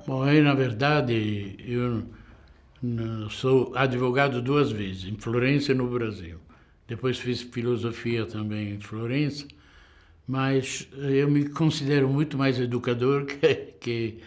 Bom, aí, na verdade, eu sou advogado duas vezes, em Florença e no Brasil. Depois fiz filosofia também em Florença, mas eu me considero muito mais educador que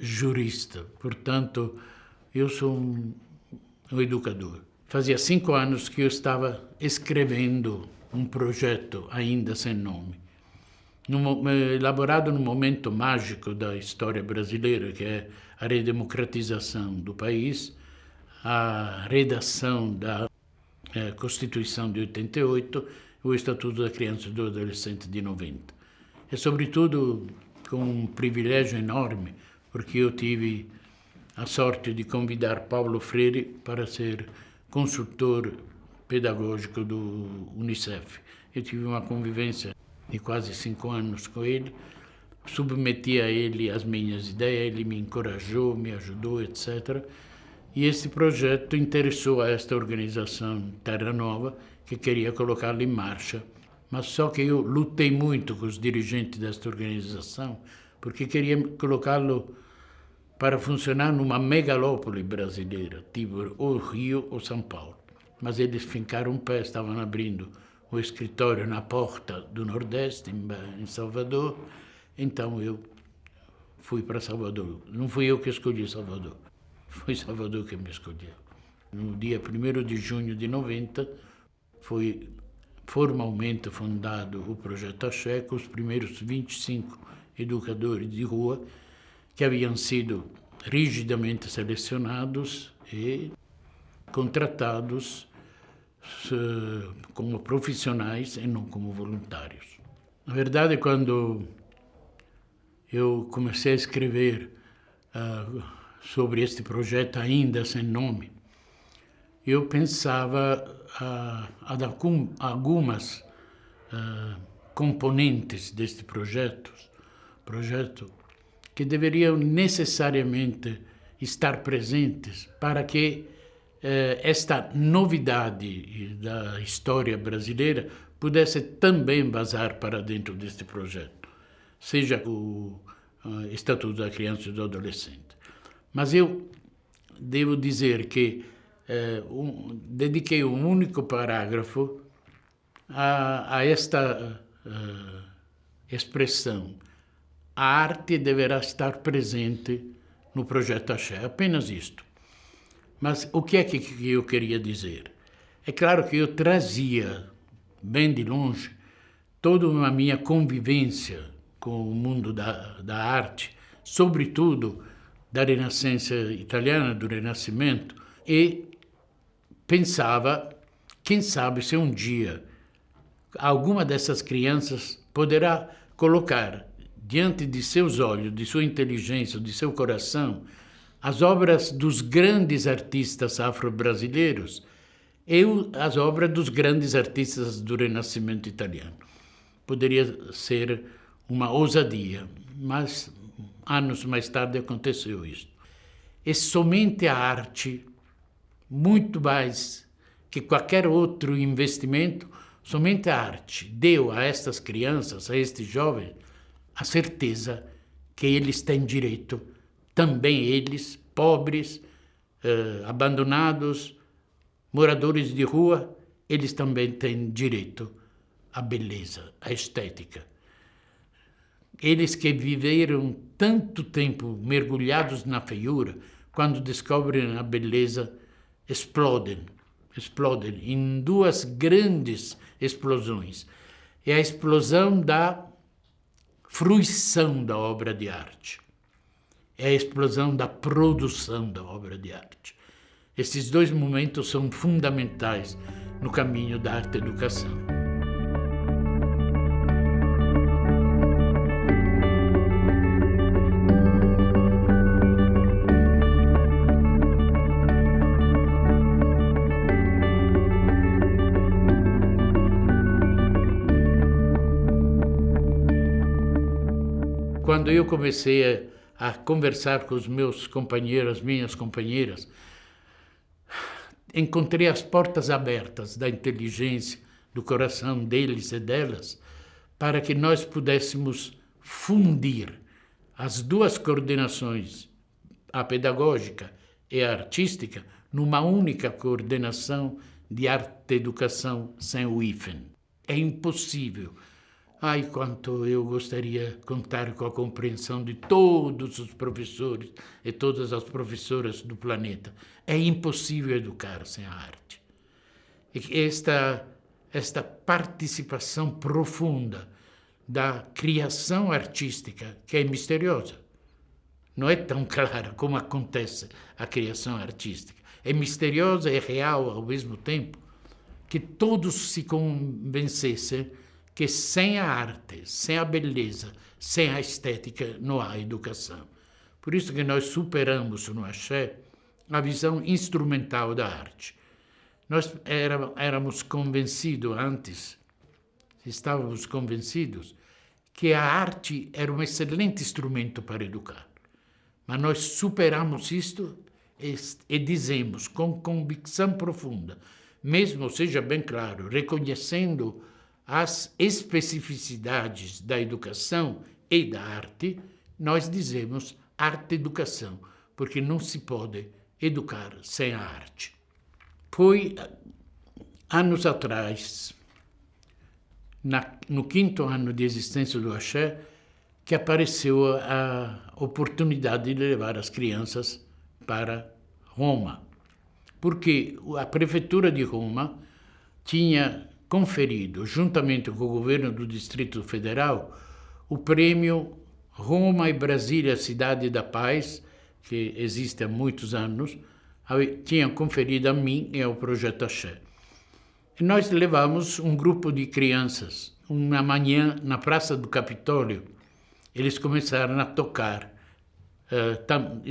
jurista. Portanto, eu sou um educador. Fazia 5 anos que eu estava escrevendo um projeto ainda sem nome, elaborado num momento mágico da história brasileira, que é a redemocratização do país, a redação da Constituição de 88, o Estatuto da Criança e do Adolescente de 90. E, sobretudo, com um privilégio enorme, porque eu tive a sorte de convidar Paulo Freire para ser consultor pedagógico do Unicef. Eu tive uma convivência de quase 5 anos com ele, submeti a ele as minhas ideias, ele me encorajou, me ajudou, etc. E esse projeto interessou a esta organização Terra Nova, que queria colocá-lo em marcha. Mas só que eu lutei muito com os dirigentes desta organização, porque queria colocá-lo para funcionar numa megalópole brasileira, tipo ou Rio ou São Paulo. Mas eles fincaram um pé, estavam abrindo o escritório na Porta do Nordeste, em Salvador. Então eu fui para Salvador. Não fui eu que escolhi Salvador, foi Salvador que me escolheu. No dia 1º de junho de 90, foi formalmente fundado o Projeto Axé, com os primeiros 25 educadores de rua que haviam sido rigidamente selecionados e contratados como profissionais e não como voluntários. Na verdade, quando eu comecei a escrever sobre este projeto ainda sem nome, eu pensava algumas componentes deste projeto que deveriam necessariamente estar presentes para que esta novidade da história brasileira pudesse também vazar para dentro deste projeto, seja o Estatuto da Criança e do Adolescente. Mas eu devo dizer que dediquei um único parágrafo a esta expressão: a arte deverá estar presente no Projeto Axé, apenas isto. Mas o que é que eu queria dizer? É claro que eu trazia, bem de longe, toda a minha convivência com o mundo da arte, sobretudo da Renascença italiana, do Renascimento, e pensava, quem sabe se um dia alguma dessas crianças poderá colocar diante de seus olhos, de sua inteligência, de seu coração, as obras dos grandes artistas afro-brasileiros e as obras dos grandes artistas do Renascimento italiano. Poderia ser uma ousadia, mas anos mais tarde aconteceu isso. E somente a arte, muito mais que qualquer outro investimento, somente a arte deu a estas crianças, a estes jovens, a certeza que eles têm direito, também eles, pobres, abandonados, moradores de rua, eles também têm direito à beleza, à estética. Eles que viveram tanto tempo mergulhados na feiura, quando descobrem a beleza, explodem em duas grandes explosões. É a explosão da fruição da obra de arte. É a explosão da produção da obra de arte. Esses dois momentos são fundamentais no caminho da arte-educação. Quando eu comecei a conversar com os meus companheiros, minhas companheiras, encontrei as portas abertas da inteligência, do coração deles e delas, para que nós pudéssemos fundir as duas coordenações, a pedagógica e a artística, numa única coordenação de arte e educação sem o hífen. É impossível. Ai, quanto eu gostaria de contar com a compreensão de todos os professores e todas as professoras do planeta. É impossível educar sem a arte. E esta participação profunda da criação artística, que é misteriosa, não é tão clara como acontece a criação artística. É misteriosa e real ao mesmo tempo, que todos se convencessem que sem a arte, sem a beleza, sem a estética, não há educação. Por isso que nós superamos no axé a visão instrumental da arte. Nós éramos convencidos antes, estávamos convencidos, que a arte era um excelente instrumento para educar. Mas nós superamos isto e dizemos com convicção profunda, mesmo, seja bem claro, reconhecendo as especificidades da educação e da arte, nós dizemos arte-educação, porque não se pode educar sem a arte. Foi anos atrás, no 5º ano de existência do axé, que apareceu a oportunidade de levar as crianças para Roma, porque a prefeitura de Roma tinha conferido, juntamente com o governo do Distrito Federal, o prêmio Roma e Brasília Cidade da Paz, que existe há muitos anos, tinha conferido a mim e ao Projeto Axé. E nós levamos um grupo de crianças, uma manhã na Praça do Capitólio. Eles começaram a tocar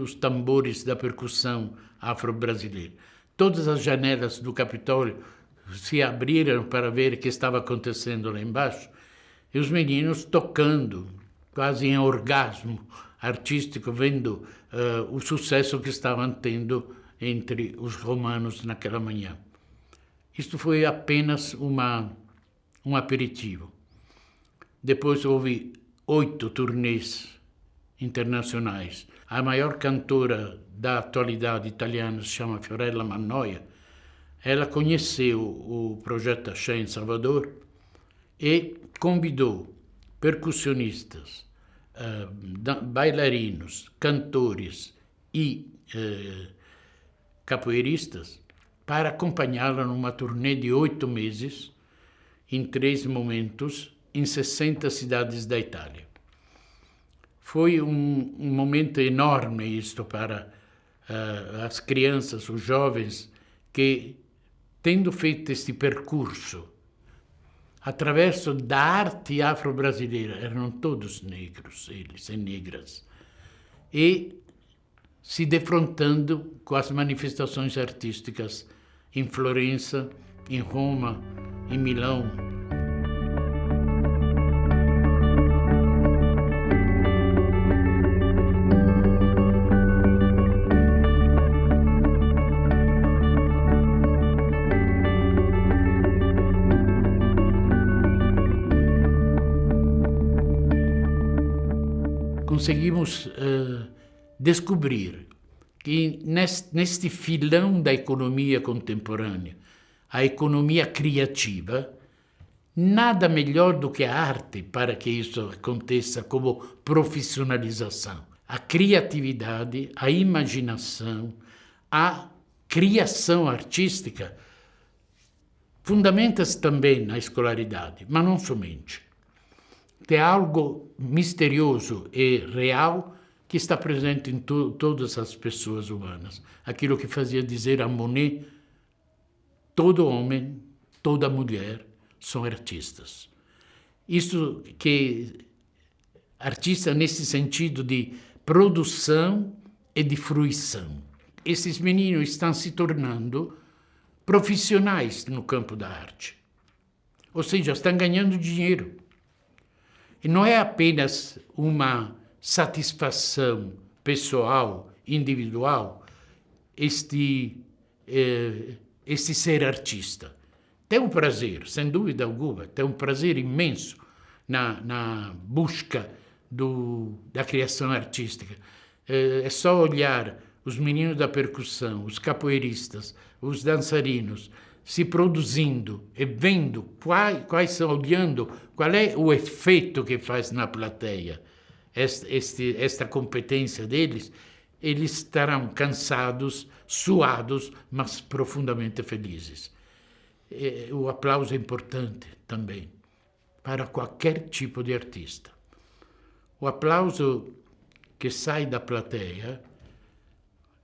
os tambores da percussão afro-brasileira. Todas as janelas do Capitólio se abriram para ver o que estava acontecendo lá embaixo, e os meninos tocando, quase em orgasmo artístico, vendo o sucesso que estavam tendo entre os romanos naquela manhã. Isto foi apenas um aperitivo. Depois houve 8 turnês internacionais. A maior cantora da atualidade italiana se chama Fiorella Mannoia. Ela conheceu o Projeto Axé em Salvador e convidou percussionistas, bailarinos, cantores e capoeiristas para acompanhá-la numa turnê de 8 meses, em 3 momentos, em 60 cidades da Itália. Foi um momento enorme isto para as crianças, os jovens, que, tendo feito este percurso, através da arte afro-brasileira, eram todos negros, eles, e negras, e se defrontando com as manifestações artísticas em Florença, em Roma, em Milão. Conseguimos descobrir que neste filão da economia contemporânea, a economia criativa, nada melhor do que a arte para que isso aconteça como profissionalização. A criatividade, a imaginação, a criação artística fundamenta-se também na escolaridade, mas não somente. Tem algo misterioso e real que está presente em todas as pessoas humanas. Aquilo que fazia dizer a Monet, todo homem, toda mulher são artistas. Isso que artista nesse sentido de produção e de fruição. Esses meninos estão se tornando profissionais no campo da arte. Ou seja, estão ganhando dinheiro. E não é apenas uma satisfação pessoal, individual, este ser artista. Tem um prazer, sem dúvida alguma, tem um prazer imenso na busca da criação artística. É só olhar os meninos da percussão, os capoeiristas, os dançarinos, se produzindo e vendo quais são, olhando qual é o efeito que faz na plateia. Esta competência deles, eles estarão cansados, suados, mas profundamente felizes. O aplauso é importante também para qualquer tipo de artista. O aplauso que sai da plateia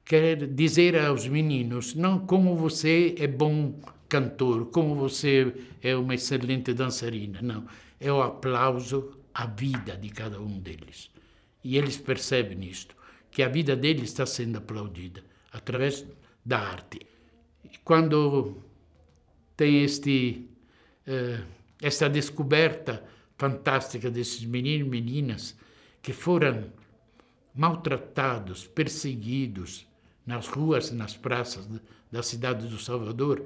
quer dizer aos meninos, não como você é bom cantor, como você é uma excelente dançarina, não. É o aplauso à vida de cada um deles. E eles percebem isto, que a vida deles está sendo aplaudida através da arte. E quando tem esta descoberta fantástica desses meninos e meninas que foram maltratados, perseguidos nas ruas, nas praças da cidade do Salvador,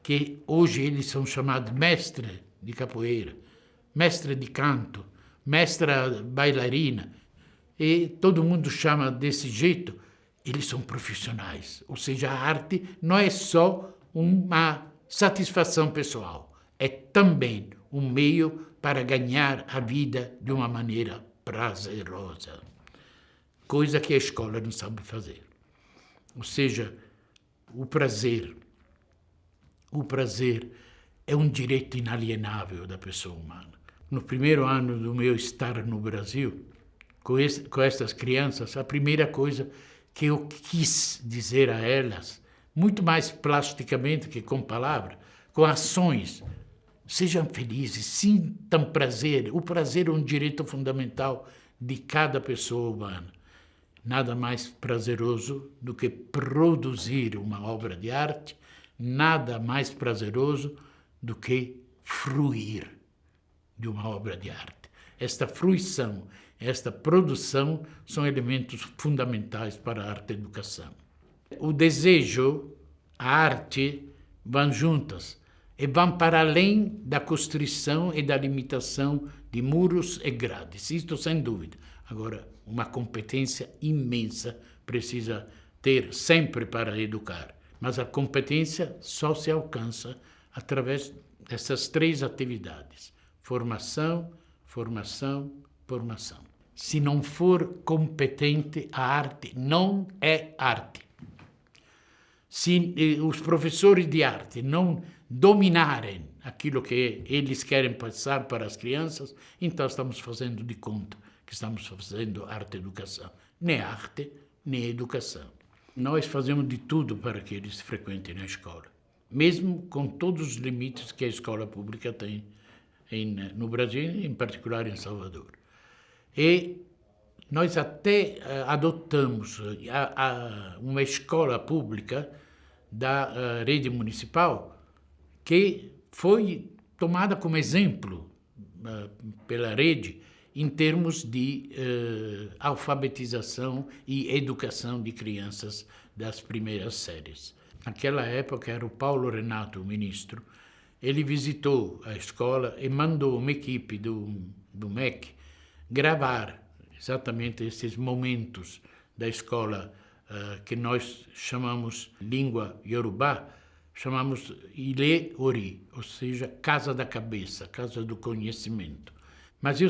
que hoje eles são chamados mestre de capoeira, mestre de canto, mestra bailarina, e todo mundo chama desse jeito. Eles são profissionais, ou seja, a arte não é só uma satisfação pessoal, é também um meio para ganhar a vida de uma maneira prazerosa, coisa que a escola não sabe fazer. Ou seja, o prazer é um direito inalienável da pessoa humana. No primeiro ano do meu estar no Brasil, com estas crianças, a primeira coisa que eu quis dizer a elas, muito mais plasticamente que com palavras, com ações: sejam felizes, sintam prazer. O prazer é um direito fundamental de cada pessoa humana. Nada mais prazeroso do que produzir uma obra de arte, nada mais prazeroso do que fruir de uma obra de arte. Esta fruição, esta produção são elementos fundamentais para a arte-educação. O desejo, a arte, vão juntas e vão para além da constrição e da limitação de muros e grades, isto sem dúvida. Agora, uma competência imensa precisa ter sempre para educar, mas a competência só se alcança através dessas três atividades: formação, formação, formação. Se não for competente, a arte não é arte. Se os professores de arte não dominarem aquilo que eles querem passar para as crianças, então estamos fazendo de conta que estamos fazendo arte-educação. Nem arte, nem educação. Nós fazemos de tudo para que eles frequentem a escola, mesmo com todos os limites que a escola pública tem no Brasil, em particular em Salvador. E nós até adotamos uma escola pública da rede municipal que foi tomada como exemplo pela rede em termos de alfabetização e educação de crianças das primeiras séries. Naquela época era o Paulo Renato, o ministro. Ele visitou a escola e mandou uma equipe do MEC gravar exatamente esses momentos da escola que nós chamamos língua iorubá, chamamos Ilé Ori, ou seja, casa da cabeça, casa do conhecimento. Mas eu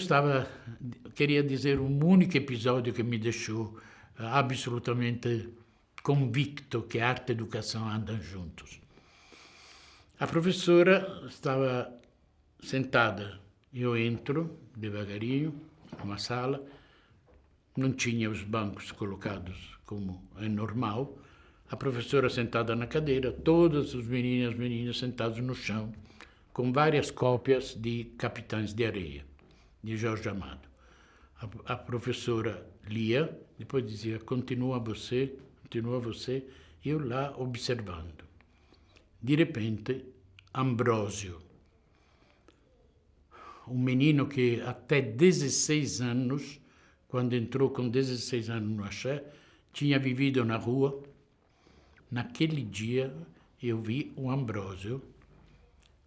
queria dizer um único episódio que me deixou absolutamente convicto que arte e educação andam juntos. A professora estava sentada, eu entro devagarinho numa sala, não tinha os bancos colocados como é normal, a professora sentada na cadeira, todos os meninos e meninas sentados no chão, com várias cópias de Capitães de Areia, de Jorge Amado. A professora lia, depois dizia, continua você, e eu lá observando. De repente, Ambrósio, um menino que até 16 anos, quando entrou com 16 anos no axé, tinha vivido na rua. Naquele dia, eu vi o Ambrósio,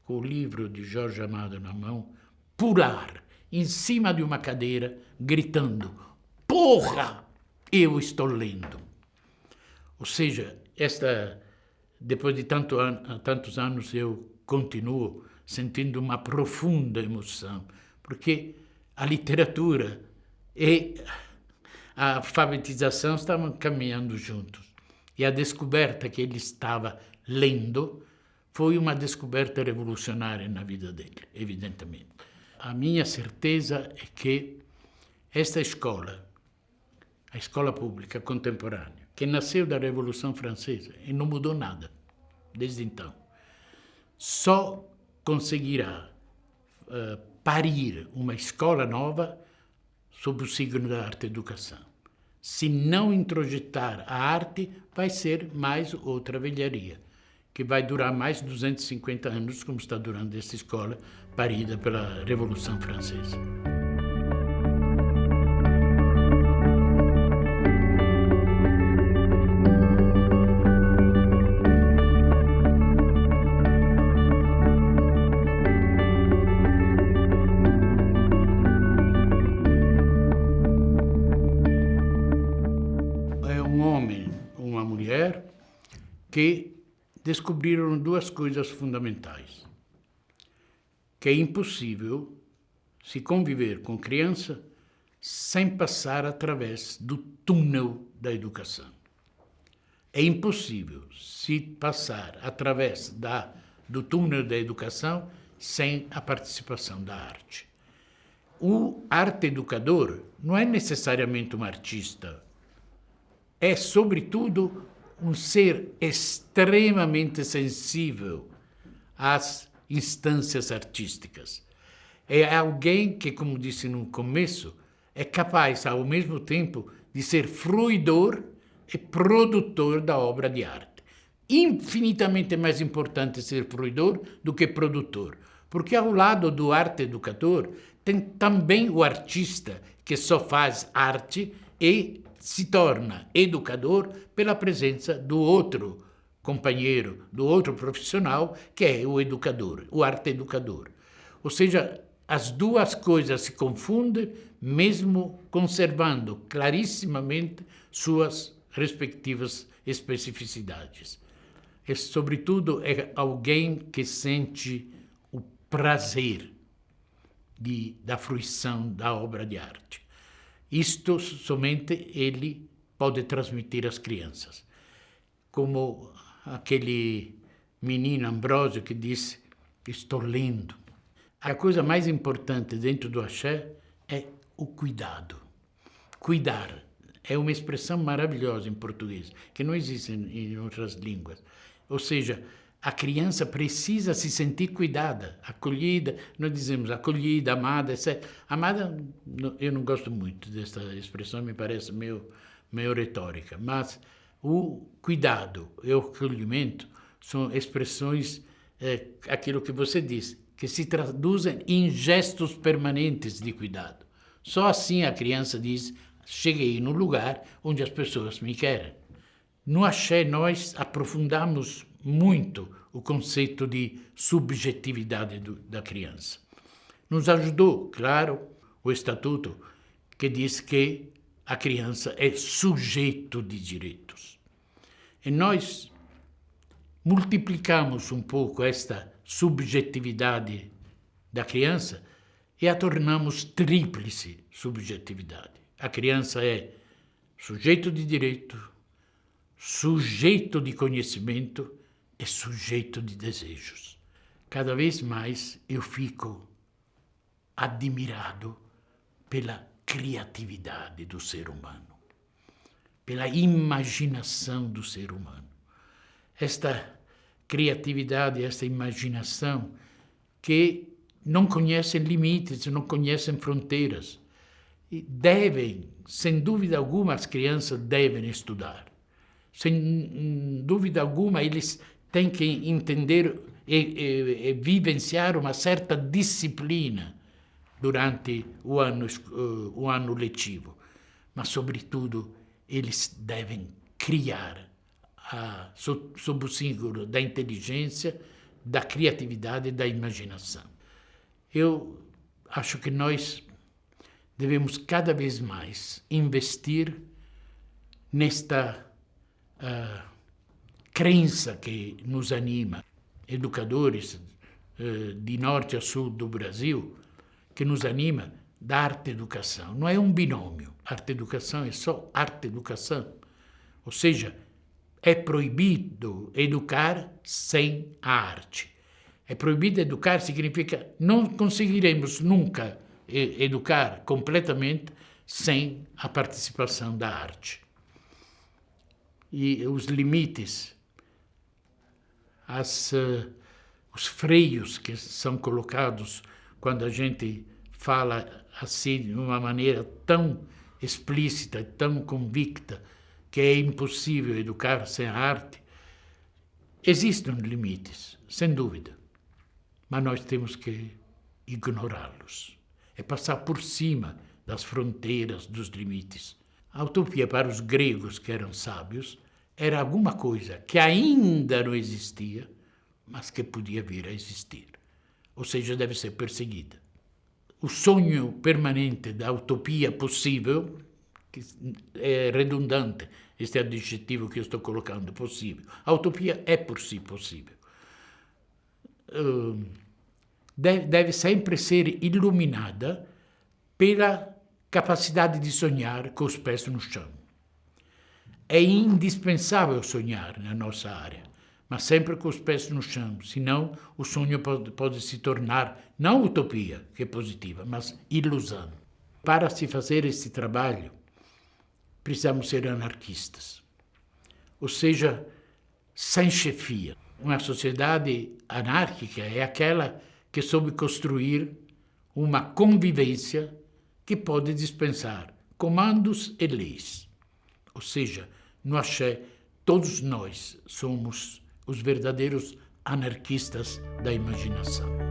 com o livro de Jorge Amado na mão, pular em cima de uma cadeira, gritando: porra, eu estou lendo. Ou seja, depois de tantos anos, eu continuo sentindo uma profunda emoção, porque a literatura e a alfabetização estavam caminhando juntos. E a descoberta que ele estava lendo foi uma descoberta revolucionária na vida dele, evidentemente. A minha certeza é que esta escola, a escola pública contemporânea, que nasceu da Revolução Francesa e não mudou nada desde então, só conseguirá parir uma escola nova sob o signo da arte-educação. Se não introjetar a arte, vai ser mais outra velharia, que vai durar mais de 250 anos, como está durando esta escola, parida pela Revolução Francesa. É um homem, uma mulher, que descobriram duas coisas fundamentais. Que é impossível se conviver com criança sem passar através do túnel da educação. É impossível se passar através do túnel da educação sem a participação da arte. O arte-educador não é necessariamente um artista, é, sobretudo, um ser extremamente sensível às instâncias artísticas. É alguém que, como disse no começo, é capaz, ao mesmo tempo, de ser fruidor e produtor da obra de arte. Infinitamente mais importante ser fruidor do que produtor, porque ao lado do arte-educador tem também o artista, que só faz arte e se torna educador pela presença do outro companheiro, do outro profissional, que é o educador, o arte-educador. Ou seja, as duas coisas se confundem, mesmo conservando clarissimamente suas respectivas especificidades. E, sobretudo, é alguém que sente o prazer da fruição da obra de arte. Isto somente ele pode transmitir às crianças. Como aquele menino Ambrósio que disse: estou lendo. A coisa mais importante dentro do axé é o cuidado. Cuidar é uma expressão maravilhosa em português, que não existe em outras línguas. Ou seja, a criança precisa se sentir cuidada, acolhida. Nós dizemos acolhida, amada, etc. Amada, eu não gosto muito dessa expressão, me parece meio retórica. Mas o cuidado e o acolhimento são expressões, aquilo que você disse, que se traduzem em gestos permanentes de cuidado. Só assim a criança diz: cheguei no lugar onde as pessoas me querem. No axé, nós aprofundamos muito o conceito de subjetividade da criança. Nos ajudou, claro, o Estatuto, que diz que a criança é sujeito de direitos. E nós multiplicamos um pouco esta subjetividade da criança e a tornamos tríplice subjetividade. A criança é sujeito de direito, sujeito de conhecimento e sujeito de desejos. Cada vez mais eu fico admirado pela criatividade do ser humano, pela imaginação do ser humano. Esta criatividade, esta imaginação que não conhecem limites, não conhecem fronteiras. E devem, sem dúvida alguma, as crianças devem estudar. Sem dúvida alguma, eles têm que entender e vivenciar uma certa disciplina durante o ano letivo. Mas, sobretudo, eles devem criar, sob o símbolo da inteligência, da criatividade e da imaginação. Eu acho que nós devemos cada vez mais investir nesta crença que nos anima, educadores de norte a sul do Brasil, que nos anima da arte-educação. Não é um binômio. Arte-educação é só arte-educação. Ou seja, é proibido educar sem a arte. É proibido educar significa não conseguiremos nunca educar completamente sem a participação da arte. E os limites, os freios que são colocados quando a gente fala assim de uma maneira tão explícita, tão convicta, que é impossível educar sem a arte, existem limites, sem dúvida, mas nós temos que ignorá-los. É passar por cima das fronteiras, dos limites. A utopia para os gregos, que eram sábios, era alguma coisa que ainda não existia, mas que podia vir a existir. Ou seja, deve ser perseguida. O sonho permanente da utopia possível, que é redundante, este adjetivo que eu estou colocando, possível. A utopia é por si possível. Deve sempre ser iluminada pela capacidade de sonhar com os pés no chão. É indispensável sonhar na nossa área, mas sempre com os pés no chão, senão o sonho pode se tornar, não utopia, que é positiva, mas ilusão. Para se fazer esse trabalho, precisamos ser anarquistas, ou seja, sem chefia. Uma sociedade anárquica é aquela que soube construir uma convivência que pode dispensar comandos e leis. Ou seja, no axé, todos nós somos os verdadeiros anarquistas da imaginação.